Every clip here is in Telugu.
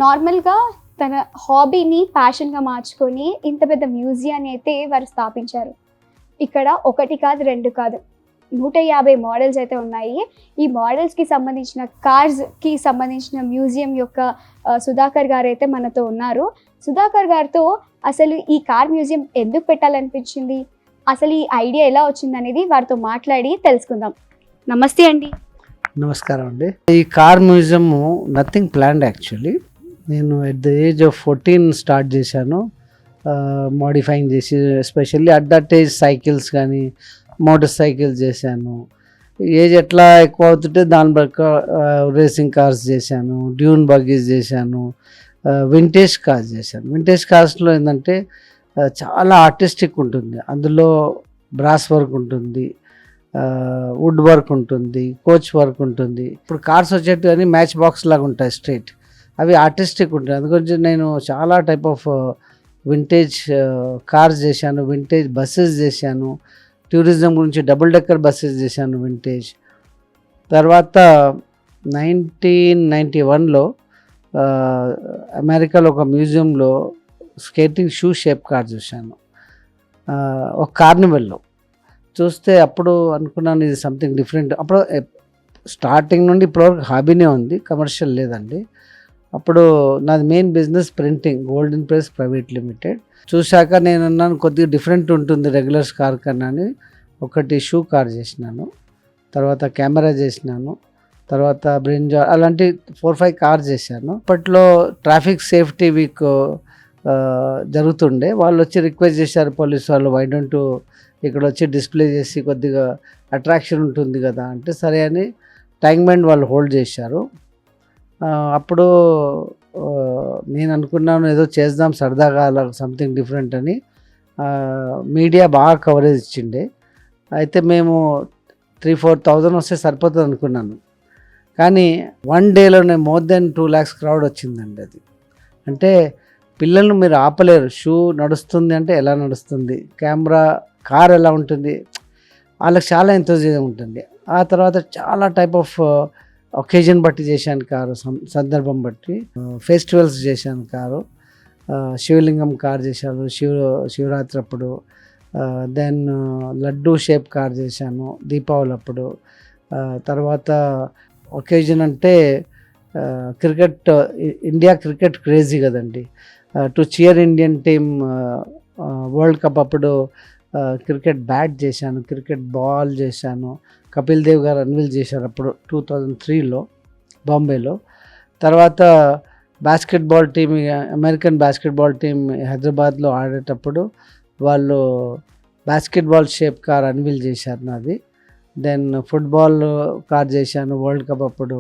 నార్మల్‌గా తన హాబీని ప్యాషన్‌గా మార్చుకొని ఇంత పెద్ద మ్యూజియాన్ని అయితే వారు స్థాపించారు. ఇక్కడ 1 కాదు, 2 కాదు. 150 మోడల్స్ అయితే ఉన్నాయి. ఈ మోడల్స్‌కి సంబంధించిన కార్స్‌కి సంబంధించిన మ్యూజియం యొక్క సుధాకర్ గారైతే మనతో ఉన్నారు. సుధాకర్ గారితో అసలు ఈ కార్ మ్యూజియం ఎందుకు పెట్టాలనిపించింది? అసలు ఈ ఐడియా ఎలా వచ్చిందనేది వారితో మాట్లాడి తెలుసుకుందాం. నమస్తే అండి. నమస్కారం అండి. ఈ car museum nothing planned actually. నేను at the age of 14 start చేశాను మోడిఫైయింగ్ చేసి, especially at that age cycles కానీ మోటార్ సైకిల్స్ చేశాను. ఏజ్ ఎట్లా ఎక్కువ అవుతుంటే దాని రేసింగ్ కార్స్ చేశాను, డ్యూన్ బగ్గీస్ చేశాను, వింటేజ్ కార్స్ చేశాను. వింటేజ్ కార్స్లో ఏంటంటే చాలా ఆర్టిస్టిక్ ఉంటుంది. అందులో బ్రాస్ వర్క్ ఉంటుంది, వుడ్ వర్క్ ఉంటుంది, కోచ్ వర్క్ ఉంటుంది. ఇప్పుడు కార్స్ వచ్చేట్టు కానీ మ్యాచ్ బాక్స్ లాగా ఉంటాయి స్ట్రైట్, అవి ఆర్టిస్టిక్ ఉంటాయి. అందుగురించి నేను చాలా టైప్ ఆఫ్ వింటేజ్ కార్స్ చేశాను, వింటేజ్ బస్సెస్ చేశాను, టూరిజం గురించి డబుల్ డెక్కర్ బస్సెస్ చేశాను వింటేజ్. తర్వాత 1991లో అమెరికాలో ఒక మ్యూజియంలో స్కేటింగ్ షూ షేప్ కార్ చూశాను, ఒక కార్నివల్లో చూస్తే అప్పుడు అనుకున్నాను ఇది సంథింగ్ డిఫరెంట్. అప్పుడు స్టార్టింగ్ నుండి ఇప్పటివరకు హాబీనే ఉంది, కమర్షియల్ లేదండి. అప్పుడు నాది main business printing, golden press private limited. చూశాక నేను అన్నాను కొద్దిగా డిఫరెంట్ ఉంటుంది రెగ్యులర్స్ కార్ కన్నా అని ఒకటి షూ కార్ చేసినాను, తర్వాత కెమెరా చేసినాను, తర్వాత బ్రింజాల్, అలాంటి 4-5 కార్స్ చేశాను. అప్పట్లో ట్రాఫిక్ సేఫ్టీ వీక్ జరుగుతుండే. వాళ్ళు వచ్చి రిక్వెస్ట్ చేశారు పోలీసు వాళ్ళు, వై డోంట్ ఇక్కడ వచ్చి డిస్ప్లే చేసి కొద్దిగా అట్రాక్షన్ ఉంటుంది కదా అంటే, సరే అని ట్యాంక్ బండ్ వాళ్ళు హోల్డ్ చేశారు. అప్పుడు నేను అనుకున్నాను ఏదో చేద్దాం సరదాగా అలా సంథింగ్ డిఫరెంట్ అని. మీడియా బాగా కవరేజ్ ఇచ్చిండే. అయితే మేము 3,000-4,000 వస్తే సరిపోతుంది అనుకున్నాను. కానీ 1 డేలోనే మోర్ దెన్ 2 lakhs క్రౌడ్ వచ్చిందండి. అది అంటే పిల్లలను మీరు ఆపలేరు. షూ నడుస్తుంది అంటే ఎలా నడుస్తుంది, కెమెరా కార్ ఎలా ఉంటుంది, వాళ్ళకి చాలా ఎంతోజిజం ఉంటుంది. ఆ తర్వాత చాలా టైప్ ఆఫ్ ఒకేజన్ బట్టి చేశాను కారు, సందర్భం బట్టి. ఫెస్టివల్స్ చేశాను కారు, శివలింగం కార్ చేశాను శివరాత్రి అప్పుడు. దెన్ లడ్డూ షేప్ కార్ చేశాను దీపావళి అప్పుడు. తర్వాత ఒకేజన్ అంటే క్రికెట్, ఇండియా క్రికెట్ క్రేజీ కదండి. To cheer Indian team world cup అప్పుడు క్రికెట్ బ్యాట్ చేశాను, క్రికెట్ బాల్ చేశాను. కపిల్ దేవ్ గారు అన్వీల్ చేశారు అప్పుడు 2003లో బాంబేలో. తర్వాత basketball team, American basketball team హైదరాబాద్లో ఆడేటప్పుడు వాళ్ళు బాస్కెట్బాల్ షేప్ కార్ అన్వీల్ చేశారు నాది. దెన్ ఫుట్బాల్ కార్ చేశాను వరల్డ్ కప్ అప్పుడు.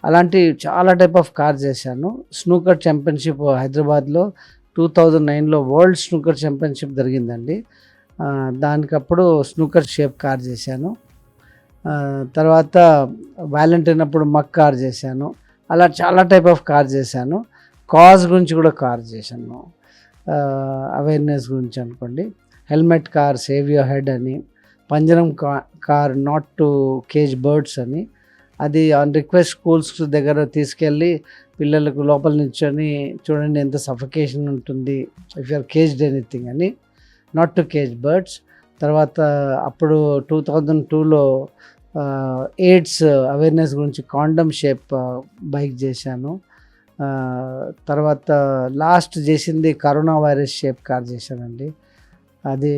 అలాంటి చాలా టైప్ ఆఫ్ కార్ చేశాను. స్నూకర్ ఛాంపియన్షిప్ హైదరాబాద్లో 2009లో వరల్డ్ స్నూకర్ ఛాంపియన్షిప్ జరిగిందండి. దానికప్పుడు స్నూకర్ షేప్ కార్ చేశాను. తర్వాత వ్యాలంటైన్ అప్పుడు మక్ కార్ చేశాను. అలా చాలా టైప్ ఆఫ్ కార్ చేశాను. కాజ్ గురించి కూడా కార్ చేశాను, అవేర్నెస్ గురించి అనుకోండి. Helmet car, save your head అని. పంజరం car, not to cage birds అని. అది ఆన్ రిక్వెస్ట్ స్కూల్స్ దగ్గర తీసుకెళ్ళి పిల్లలకు లోపల నిల్చొని చూడండి ఎంత సఫికేషన్ ఉంటుంది ఇఫ్ యూఆర్ కేజ్డ్ ఎనీథింగ్ అని, నాట్ టు కేజ్ బర్డ్స్. తర్వాత అప్పుడు 2002లో ఎయిడ్స్ అవేర్నెస్ గురించి కాండమ్ షేప్ బైక్ చేశాను. తర్వాత లాస్ట్ చేసింది కరోనా వైరస్ షేప్ కార్ చేశానండి. అది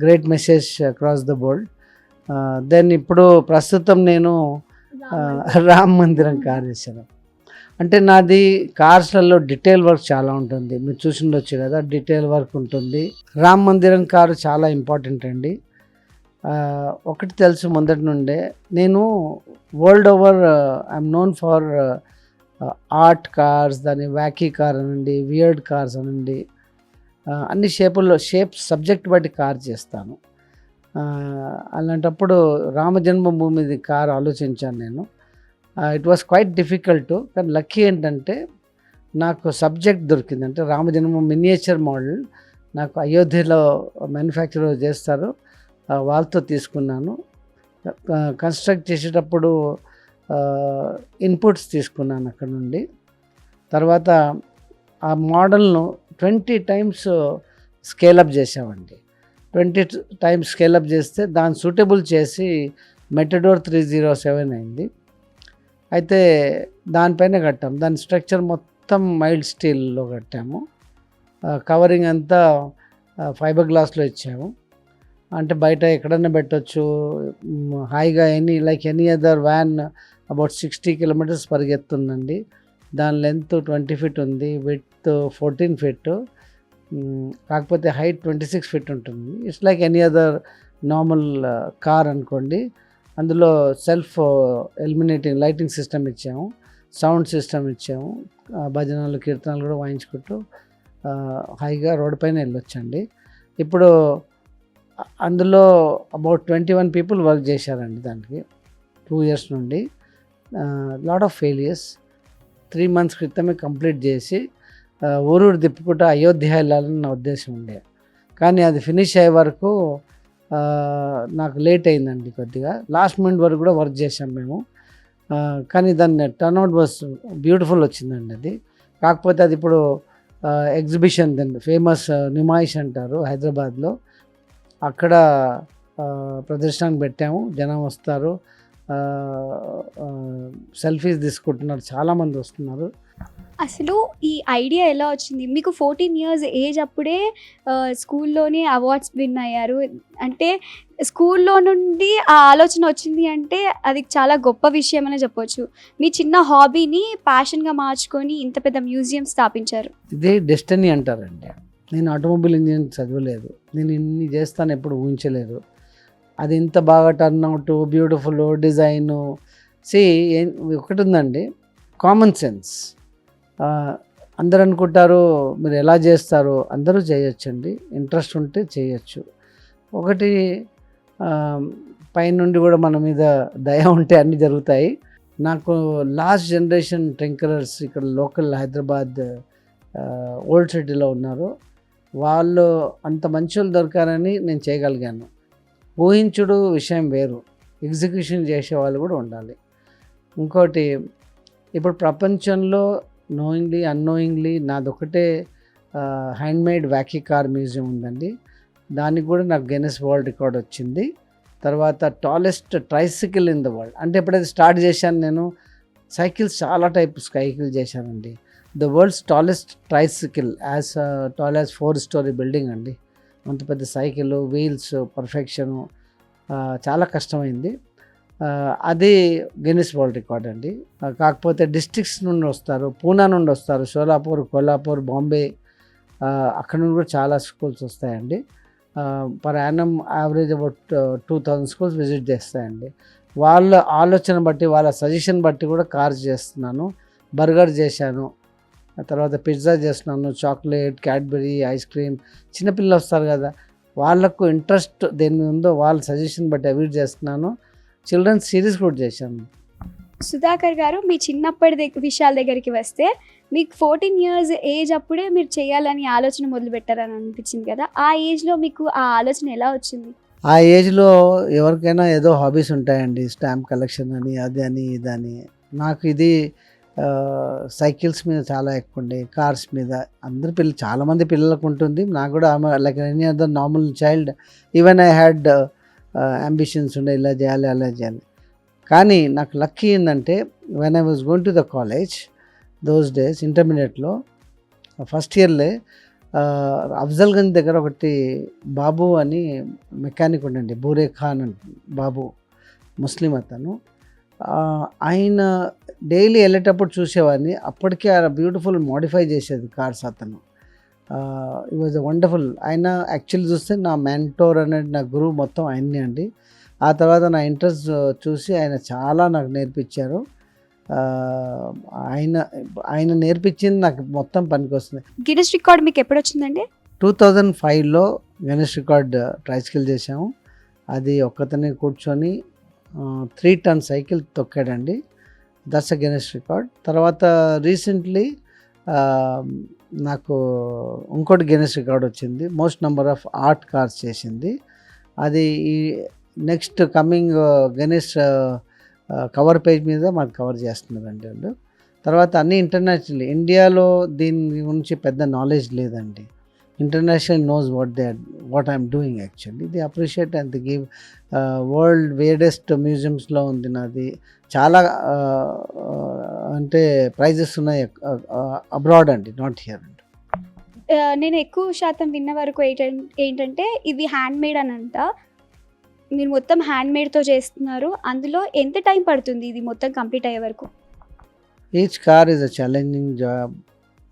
great message across the world. Then ఇప్పుడు ప్రస్తుతం నేను రామ్ మందిరం కార్ చేశాను. అంటే నాది కార్స్లలో డీటెయిల్ వర్క్ చాలా ఉంటుంది, మీరు చూసిండొచ్చు కదా, డీటెయిల్ వర్క్ ఉంటుంది. రామ్ మందిరం కారు చాలా ఇంపార్టెంట్ అండి. ఒకటి తెలుసు మొదటి నుండే, నేను world over I'm known for art cars, దాని వ్యాకీ కార్ అనండి, వియర్డ్ కార్స్ అనండి, అన్ని షేప్ సబ్జెక్ట్ బట్టి కార్ చేస్తాను. అలాంటప్పుడు రామ జన్మభూమి కార్ ఆలోచించాను నేను. ఇట్ వాస్ క్వైట్ డిఫికల్ట్, కానీ లక్కీ ఏంటంటే నాకు సబ్జెక్ట్ దొరికింది. అంటే రామజన్మ మినియేచర్ మోడల్ నాకు అయోధ్యలో మ్యానుఫ్యాక్చర్ చేస్తారు, వాళ్ళతో తీసుకున్నాను. కన్స్ట్రక్ట్ చేసేటప్పుడు ఇన్పుట్స్ తీసుకున్నాను అక్కడ నుండి. తర్వాత ఆ మోడల్ను 20 టైమ్స్ స్కేలప్ చేసామండి. 20 టైమ్స్ స్కేలప్ చేస్తే దాన్ని సూటబుల్ చేసి మెటడోర్ 307 అయింది. అయితే దానిపైన కట్టాము. దాని స్ట్రక్చర్ మొత్తం మైల్డ్ స్టీల్లో కట్టాము. కవరింగ్ అంతా ఫైబర్ గ్లాస్లో ఇచ్చాము. అంటే బయట ఎక్కడన్నా పెట్టచ్చు హాయిగా. Any other van about 60 kilometers పరిగెత్తుందండి. దాని లెంత్ 20 ఫీట్ ఉంది, విడ్త్ 14 ఫీట్, కాకపోతే హైట్ 26 ఫీట్ ఉంటుంది. It's like any other normal car అనుకోండి. అందులో సెల్ఫ్ ఎలిమినేటింగ్ లైటింగ్ సిస్టమ్ ఇచ్చాము, సౌండ్ సిస్టమ్ ఇచ్చాము. భజనలు కీర్తనలు కూడా వాయించుకుంటూ హాయిగా రోడ్డు పైన వెళ్ళొచ్చండి. ఇప్పుడు అందులో అబౌట్ 21 పీపుల్ వర్క్ చేశారండి దానికి 2 years నుండి. Lot of failures. 3 months క్రితమే కంప్లీట్ చేసి ఊరూరు తిప్పుకుంటూ అయోధ్య వెళ్ళాలని నా ఉద్దేశం ఉండే. కానీ అది ఫినిష్ అయ్యే వరకు నాకు లేట్ అయిందండి కొద్దిగా. లాస్ట్ మినిట్ వరకు కూడా వర్క్ చేసాం మేము. కానీ దాన్ని టర్న్అవుట్ వాస్ బ్యూటిఫుల్ వచ్చిందండి అది. కాకపోతే అది ఇప్పుడు ఎగ్జిబిషన్ దాన్ని ఫేమస్ నిమాయిష్ అంటారు హైదరాబాద్లో, అక్కడ ప్రదర్శనకు పెట్టాము. జనం వస్తారు, సెల్ఫీస్ తీసుకుంటున్నారు, చాలామంది వస్తున్నారు. అసలు ఈ ఐడియా ఎలా వచ్చింది మీకు? 14 years ఏజ్ అప్పుడే స్కూల్లోనే అవార్డ్స్ విన్ అయ్యారు. అంటే స్కూల్లో నుండి ఆ ఆలోచన వచ్చింది అంటే అది చాలా గొప్ప విషయం అనే చెప్పొచ్చు. మీ చిన్న హాబీని ప్యాషన్గా మార్చుకొని ఇంత పెద్ద మ్యూజియం స్థాపించారు. ఇదే డెస్టినీ అంటారండి. నేను ఆటోమొబైల్ ఇంజనీరింగ్ చదవలేదు, నేను ఇన్ని చేస్తాను ఎప్పుడు ఊహించలేదు. అది ఇంత బాగా టర్న్అవుట్, బ్యూటిఫుల్ డిజైను. ఒకటి ఉందండి, కామన్ సెన్స్. అందరు అనుకుంటారు మీరు ఎలా చేస్తారు, అందరూ చేయొచ్చండి, ఇంట్రెస్ట్ ఉంటే చేయొచ్చు. ఒకటి పైనుండి కూడా మన మీద దయ ఉంటే అన్నీ జరుగుతాయి. నాకు లాస్ట్ జనరేషన్ ట్రింకరర్స్ ఇక్కడ లోకల్ హైదరాబాద్ ఓల్డ్ సిటీలో ఉన్నారు. వాళ్ళు అంత మంచి వాళ్ళు దొరికారని నేను చేయగలిగాను. ఊహించుడు విషయం వేరు, ఎగ్జిక్యూషన్ చేసే వాళ్ళు కూడా ఉండాలి. ఇంకోటి, ఇప్పుడు ప్రపంచంలో నోయింగ్లీ అన్నోయింగ్లీ నాదొకటే హ్యాండ్మేడ్ వ్యాకీ కార్ మ్యూజియం ఉందండి. దానికి కూడా నాకు గిన్నెస్ వరల్డ్ రికార్డ్ వచ్చింది. తర్వాత tallest tricycle in the world. అంటే ఎప్పుడైతే స్టార్ట్ చేశాను నేను సైకిల్స్, చాలా టైప్స్ సైకిల్ చేశానండి. The world's tallest tricycle, as tall as 4-story building అండి. అంత పెద్ద సైకిల్, వీల్స్ పర్ఫెక్షను, చాలా కష్టమైంది. అది గిన్నిస్ వరల్డ్ రికార్డ్ అండి. కాకపోతే డిస్ట్రిక్ట్స్ నుండి వస్తారు, పూనా నుండి వస్తారు, షోలాపూర్, కొల్లాపూర్, బాంబే, అక్కడ నుండి కూడా చాలా స్కూల్స్ వస్తాయండి. Per annum average about 2000 schools visit చేస్తాయండి. వాళ్ళ ఆలోచన బట్టి, వాళ్ళ సజెషన్ బట్టి కూడా కార్స్ చేస్తున్నాను. బర్గర్ చేశాను, తర్వాత పిజ్జా చేస్తున్నాను, చాక్లెట్, క్యాడ్బరీ, ఐస్ క్రీమ్. చిన్నపిల్లలు వస్తారు కదా, వాళ్ళకు ఇంట్రెస్ట్ దేని ఉందో వాళ్ళ సజెషన్ బట్టి అవి చేస్తున్నాను. చిల్డ్రన్స్ సిరీస్ కూడా చేశాను. సుధాకర్ గారు, మీ చిన్నప్పటి విషయాల దగ్గరికి వస్తే, మీకు 14 years ఏజ్ అప్పుడే మీరు చేయాలని ఆలోచన మొదలు పెట్టారని అనిపించింది కదా, ఆ ఏజ్లో మీకు ఆ ఆలోచన ఎలా వచ్చింది? ఆ ఏజ్లో ఎవరికైనా ఏదో హాబీస్ ఉంటాయండి, స్టాంప్ కలెక్షన్ అని, అది అని, ఇదని. నాకు ఇది సైకిల్స్ మీద చాలా ఎక్కువ ఉండే, కార్స్ మీద. అందరు చాలామంది పిల్లలకు ఉంటుంది, నాకు కూడా like any other normal child. Even I had ambitions ఉండే, ఇలా చేయాలి అలా చేయాలి. కానీ నాకు లక్కీ ఏంటంటే, when I was going to the college those days, ఇంటర్మీడియట్లో ఫస్ట్ ఇయర్లే అఫ్జల్గంజ్ దగ్గర ఒకటి బాబు అని మెకానిక్ ఉండండి, బూరే ఖాన్ అని బాబు, ముస్లిం అతను. ఆయన డైలీ వెళ్ళేటప్పుడు చూసేవాడిని. అప్పటికే ఆ బ్యూటిఫుల్ మోడిఫై చేసేది కార్స్ అతను. It was wonderful. ఆయన యాక్చువల్లీ చూస్తే నా మెంటోర్ అనేది, నా గురువు మొత్తం ఆయన్నే అండి. ఆ తర్వాత నా ఇంట్రెస్ట్ చూసి ఆయన చాలా నాకు నేర్పించారు. ఆయన నేర్పించింది నాకు మొత్తం పనికి వస్తుంది. గిన్నిస్ రికార్డ్ మీకు ఎప్పుడు వచ్చిందండి? 2005లో గిన్నిస్ రికార్డ్ ట్రైసికల్ చేసాము. అది ఒక్కతనే కూర్చొని 3 ton సైకిల్ తొక్కాడండి. That's a Guinness record. తర్వాత రీసెంట్లీ నాకు ఇంకోటి గిన్నిస్ రికార్డ్ వచ్చింది, most number of art cars చేసింది. అది ఈ next coming Guinness cover page మీద మాకు కవర్ చేస్తున్నారండి వాళ్ళు. తర్వాత అన్ని ఇంటర్నేషనల్, ఇండియాలో దీని గురించి పెద్ద నాలెడ్జ్ లేదండి. International knows what I'm doing actually. The appreciate and the give world weirdest మ్యూజియంస్లో ఉంది నాది. చాలా అంటే ప్రైజెస్ ఉన్నాయి అబ్రాడ్ అండి, నాట్ హియర్ అండి. నేను ఎక్కువ శాతం విన్న వరకు ఏంటంటే ఇది హ్యాండ్మేడ్ అని అంట. మీరు మొత్తం హ్యాండ్మేడ్తో చేస్తున్నారు. అందులో ఎంత టైం పడుతుంది ఇది మొత్తం కంప్లీట్ అయ్యే వరకు? Each car is a challenging job.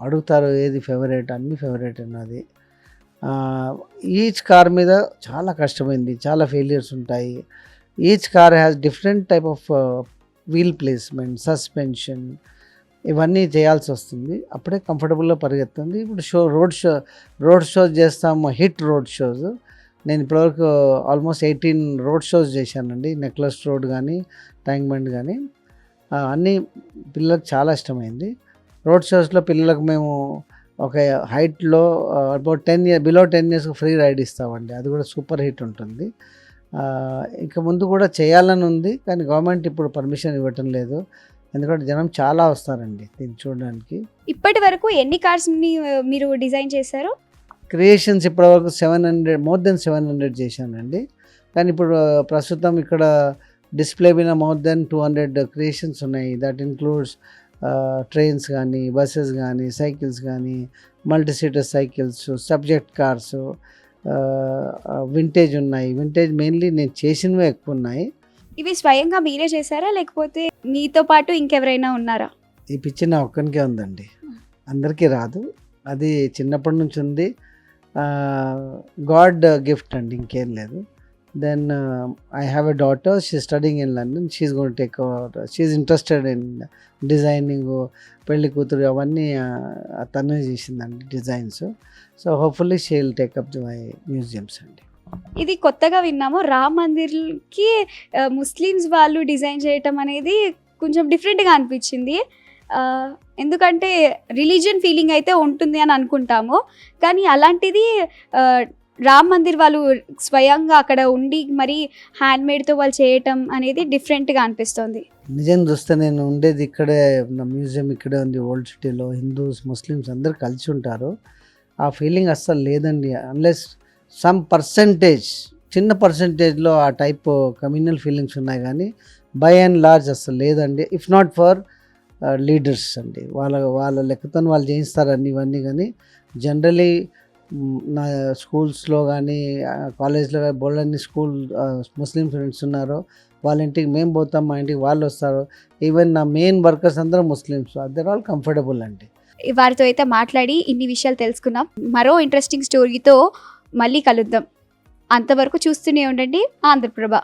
అడుగుతారు ఏది ఫేవరెట్, అన్ని ఫేవరెట్ అన్నది. ఈచ్ కార్ మీద చాలా కష్టమైంది, చాలా ఫెయిలియర్స్ ఉంటాయి. Each car has different type of wheel placement, suspension, ఇవన్నీ చేయాల్సి వస్తుంది. అప్పుడే కంఫర్టబుల్గా పరిగెత్తుంది. ఇప్పుడు రోడ్ షోస్ చేస్తాము, హిట్ రోడ్ షోస్. నేను ఇప్పటివరకు ఆల్మోస్ట్ 18 రోడ్ షోస్ చేశానండి. నెక్లెస్ రోడ్ కానీ, ట్యాంక్ బండ్ కానీ, అన్నీ పిల్లలకు చాలా ఇష్టమైంది. రోడ్ షోస్లో పిల్లలకు మేము ఒక హైట్లో about 10 years, below 10 years free ride ఇస్తామండి. అది కూడా సూపర్ హిట్ ఉంటుంది. ఇంకా ముందు కూడా చేయాలని ఉంది, కానీ గవర్నమెంట్ ఇప్పుడు పర్మిషన్ ఇవ్వటం లేదు. ఎందుకంటే జనం చాలా వస్తారండి దీన్ని చూడడానికి. ఇప్పటి వరకు ఎన్ని కార్స్ని మీరు డిజైన్ చేశారు? క్రియేషన్స్ ఇప్పటివరకు 700, మోర్ దెన్ 700 చేశానండి. కానీ ఇప్పుడు ప్రస్తుతం ఇక్కడ డిస్ప్లే మీద మోర్ దెన్ 200 క్రియేషన్స్ ఉన్నాయి. దట్ ఇన్క్లూడ్స్ ట్రైన్స్ కానీ, బస్సెస్ కానీ, సైకిల్స్ కానీ, multi seater cycles, subject cars, vintage ఉన్నాయి. వింటేజ్ మెయిన్లీ నేను చేసినవే ఎక్కువ ఉన్నాయి. ఇవి స్వయంగా మీరే చేశారా, లేకపోతే మీతో పాటు ఇంకెవరైనా ఉన్నారా? ఈ పిచ్చి నా ఒక్కనికే ఉందండి, అందరికీ రాదు. అది చిన్నప్పటి నుంచి ఉంది. గాడ్ గిఫ్ట్ అండి, ఇంకేం లేదు. Then I have a daughter, she studying in London. She's gone take over, she's interested in designing, పెళ్లి కూతురు అవన్నీ తనే చేసిందండి designs. So hopefully she will take up my museums అండి. ఇది కొత్తగా విన్నాము, రామ్ మందిర్కి ముస్లిమ్స్ వాళ్ళు డిజైన్ చేయటం అనేది కొంచెం డిఫరెంట్గా అనిపించింది. ఎందుకంటే రిలీజియన్ ఫీలింగ్ అయితే ఉంటుంది అని అనుకుంటాము, కానీ అలాంటిది రామ్ మందిర్ వాళ్ళు స్వయంగా అక్కడ ఉండి మరి హ్యాండ్మేడ్తో వాళ్ళు చేయటం అనేది డిఫరెంట్గా అనిపిస్తుంది. నిజం చూస్తే నేను ఉండేది ఇక్కడే, నా మ్యూజియం ఇక్కడే ఉంది ఓల్డ్ సిటీలో. హిందూస్, ముస్లిమ్స్ అందరు కలిసి ఉంటారు. ఆ ఫీలింగ్ అస్సలు లేదండి. అన్లెస్ సమ్ పర్సంటేజ్, చిన్న పర్సంటేజ్లో ఆ టైప్ కమ్యూనల్ ఫీలింగ్స్ ఉన్నాయి, కానీ బై అండ్ లార్జ్ అస్సలు లేదండి. ఇఫ్ నాట్ ఫర్ లీడర్స్ అండి, వాళ్ళ లెక్కతో వాళ్ళు చేయిస్తారు అన్ని ఇవన్నీ. కానీ జనరలీ నా స్కూల్స్లో కానీ, కాలేజ్లో కానీ బోల్డన్ని ముస్లిం ఫ్రెండ్స్ ఉన్నారు. వాళ్ళ ఇంటికి మేము పోతాం, మా ఇంటికి వాళ్ళు వస్తారు. ఈవెన్ నా మెయిన్ వర్కర్స్ అందరూ ముస్లిమ్స్. అదర్ ఆల్ కంఫర్టబుల్ అండి. వారితో అయితే మాట్లాడి ఇన్ని విషయాలు తెలుసుకున్నాం. మరో ఇంట్రెస్టింగ్ స్టోరీతో మళ్ళీ కలుద్దాం. అంతవరకు చూస్తూనే ఉండండి ఆంధ్రప్రభ.